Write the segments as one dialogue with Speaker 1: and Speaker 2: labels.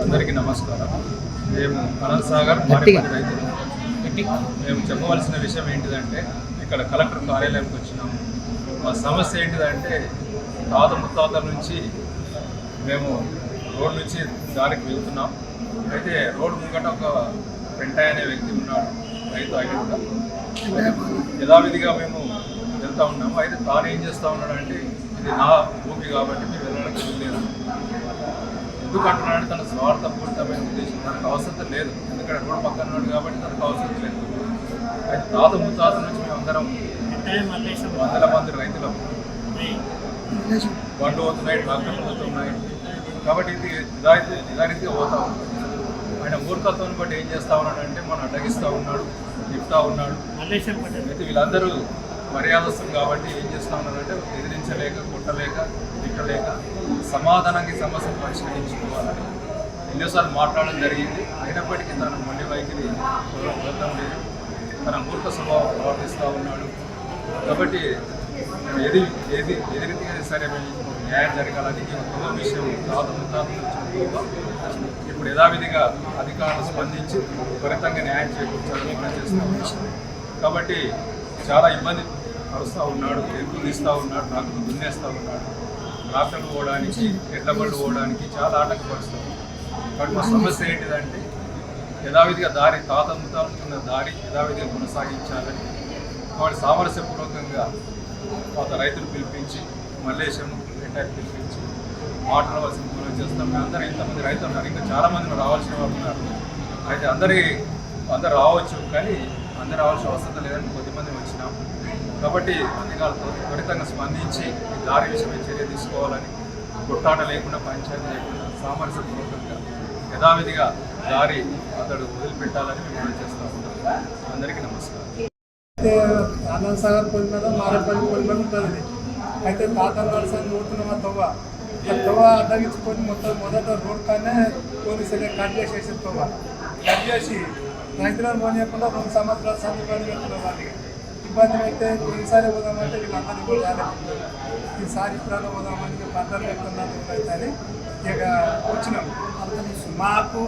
Speaker 1: అందరికీ నమస్కారం. మేము అనంత్ సాగర్ మారేపల్లి రైతులు. మేము చెప్పవలసిన విషయం ఏంటిదంటే, ఇక్కడ కలెక్టర్ కార్యాలయంకి వచ్చినాము. మా సమస్య ఏంటిదంటే, తాత ముత్తాతల నుంచి మేము రోడ్ నుంచి దారికి వెళ్తున్నాం. అయితే రోడ్డు ముంగట ఒక వెంటయ్య అనే వ్యక్తి ఉన్నాడు, రైతు ఆయన కూడా. యథావిధిగా మేము వెళ్తూ ఉన్నాము. అయితే తాను ఏం చేస్తూ ఉన్నాడంటే, ఇది నా భూమి కాబట్టి మీరు వెళ్ళడానికి వెళ్ళలేదు. ఎందుకు అంటున్నాడంటే, తన స్వార్థపూరితమైన ఉద్దేశం. తనకు అవసరం లేదు, ఎందుకంటే రోడ్డు పక్కన ఉన్నాడు కాబట్టి తనకు అవసరం లేదు. అయితే తాత ముత్తాతల నుంచి మేము అందరం వందల మంది రైతులం. బండ్లు పోతున్నాయి, ట్రాక్టర్లు పోతున్నాయి. కాబట్టి ఇది నిదానిగా పోతా ఉన్నాడు. ఆయన మూర్ఖత్వాన్ని బట్టి ఏం చేస్తూ ఉన్నాడంటే, మనం అడ్డగిస్తూ ఉన్నాడు, చెప్తా ఉన్నాడు. అయితే వీళ్ళందరూ మర్యాదస్తులు కాబట్టి ఏం చేస్తూ ఉన్నారంటే, ఎదిరించలేక, కొట్టలేక, తిట్టలేక సమాధానానికి సమస్యను పరిష్కరించుకోవాలని ఎన్నోసార్లు మాట్లాడడం జరిగింది. అయినప్పటికీ తన మొండి వైఖరి వదలడం లేదు, తన మూర్ఖ స్వభావం ప్రవర్తిస్తూ ఉన్నాడు. కాబట్టి ఎదిరితే సరే న్యాయం జరగాలని ఒక విషయం ఇప్పుడు యథావిధిగా అధికారులు స్పందించి త్వరితంగా న్యాయం చేకూర్చాలని ప్రయత్నిస్తూ. కాబట్టి చాలా ఇబ్బంది పరుస్తూ ఉన్నాడు, ఎరువులు తీస్తూ ఉన్నాడు, ట్రాక్టర్లు దున్నేస్తూ ఉన్నాడు. ట్రాక్టర్లు పోవడానికి, ఎడ్ల బళ్ళు పోవడానికి చాలా ఆటంకపరుస్తాం. కాబట్టి మా సమస్య ఏంటిదంటే, యథావిధిగా దారి తాత ముత్తాలున్న దారి యథావిధిగా కొనసాగించాలని వాటి సామరస్యపూర్వకంగా కొంత రైతులు పిలిపించి, మల్లేశం వెంటనే పిలిపించి మాట్లాడవలసిన పూర్వం చేస్తాం. మేము అందరూ ఇంతమంది రైతులు ఉన్నారు, ఇంకా చాలామంది రావాల్సిన వాళ్ళు ఉన్నారు. అయితే అందరు రావచ్చు, కానీ అందరు రావాల్సిన అవసరం లేదని కొద్దిమంది వచ్చినాం. కాబట్టి అధికారులతో త్వరితంగా స్పందించి ఈ దారి విషయమై చర్య తీసుకోవాలని, కొట్టాట లేకుండా, పంచాయతీ లేకుండా సామరస్యపూర్వకంగా యథావిధిగా దారి అతడు వదిలిపెట్టాలని మేము చేస్తూ ఉంటాం. అందరికీ నమస్కారం.
Speaker 2: అనంత్ సాగర్ పొలి మీద మారేపల్లి పొలి మీద ఉంటుంది. అయితే తాతల వలస నూతున్న తవ్వ అడ్డగించుకొని మొదట రోడ్ కానీ పోలీసులే కట్ చేసేసి కట్ చేసి రైతులను పోనీయకుండా 2 సంవత్సరాల సందర్భాన్ని పెడుతున్నారు. వాళ్ళకి ఇబ్బంది అయితే ఈసారి పోదామంటే వీళ్ళందరినీ కూడా రాలేదు. ఈసారి ఇప్పుడు పోదామని పంటలు పెడుతున్నారు అయితే ఇక వచ్చినాం. మాకు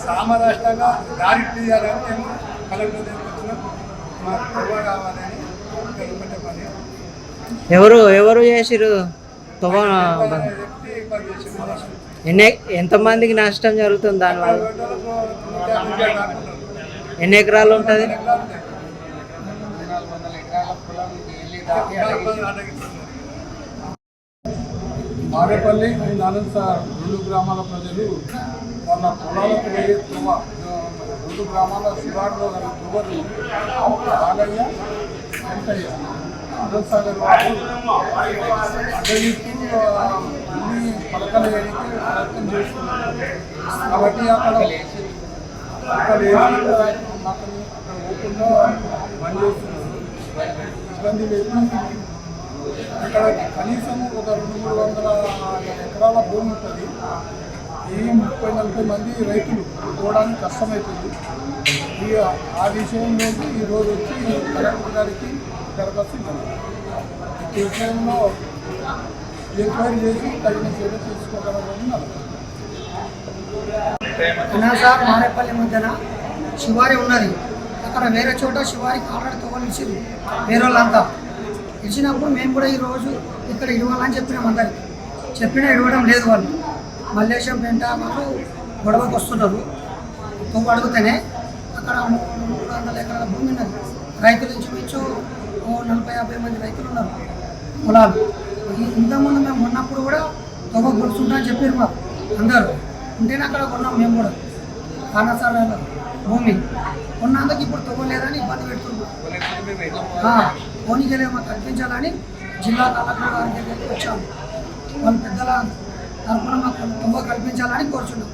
Speaker 2: సామరాష్ట్రంగా దారి తీయాలని మేము కలెక్టర్ దగ్గరికి వచ్చినాం. మాకు తవ్వ కావాలని ఒకటే పని.
Speaker 3: ఎవరు చేసిరు తవ్వ? ఎంతమందికి నష్టం జరుగుతుంది దానివల్ల? ఎన్ని ఎకరాలు ఉంటుంది?
Speaker 2: మారేపల్లి అనంత్ సార్ 2 గ్రామాల ప్రజలు వాళ్ళ పొలాలకు పోయే తువ్వ 2 గ్రామాల శివారులో తువ్వలు బాలయ్య, వెంకయ్య, అనంత్ సాగర్ వాళ్ళు అడ్డగిస్తూ అన్ని పలకలు వేయడానికి ప్రయత్నం చేస్తున్నారు. కాబట్టి అక్కడ ఓపెన్లో బంద్ చేస్తున్నారు. ఇబ్బంది లేదు. ఇక్కడ కనీసం ఒక 200-300 ఎకరాల భూమి ఉంటుంది. ఈ 30-40 మంది రైతులు పోవడానికి కష్టమవుతుంది. ఇక ఆ విషయంలోకి ఈరోజు వచ్చి కలెక్టర్ గారికి దరఖాస్తు ఇవ్వాలి. ఈ విషయంలో ఎంక్వైరీ చేసి తగిన చర్య తీసుకోగలరని
Speaker 4: సార్ మారేపల్లి మధ్యన శివారి ఉన్నది. అక్కడ వేరే చోట శివారికి ఆల్రెడీ తవ్వలు ఇచ్చింది వేరే వాళ్ళంతా. ఇచ్చినప్పుడు మేము కూడా ఈరోజు ఇక్కడ ఇవ్వాలని చెప్పినాం. అందరికి చెప్పినా ఇవ్వడం లేదు. వాళ్ళు మల్లేశం పెంట వాళ్ళు గొడవకు వస్తున్నారు. తవ్వు అడిగితేనే అక్కడ 300 ఎకరాల భూమి ఉన్నది. రైతులు ఇంచుమించు 40-50 మంది రైతులు ఉన్నారు పొలాలు. ఇంతకుముందు మేము ఉన్నప్పుడు కూడా తవ్వ కొడుతుంటా అని చెప్పారు మాకు అందరూ. ఉంటేనే అక్కడ కొన్నాం మేము కూడా. కానసాల భూమి కొన్నందుకు ఇప్పుడు తవ్వలేదని ఇబ్బంది పెడుతున్నాం. పోనీకెళ్ళి మాకు కల్పించాలని జిల్లా కలెక్టర్ గారి దగ్గరికి వచ్చాము. వాళ్ళ పెద్దల తరఫున మాకు తవ్వ కల్పించాలని కోరుచున్నాం.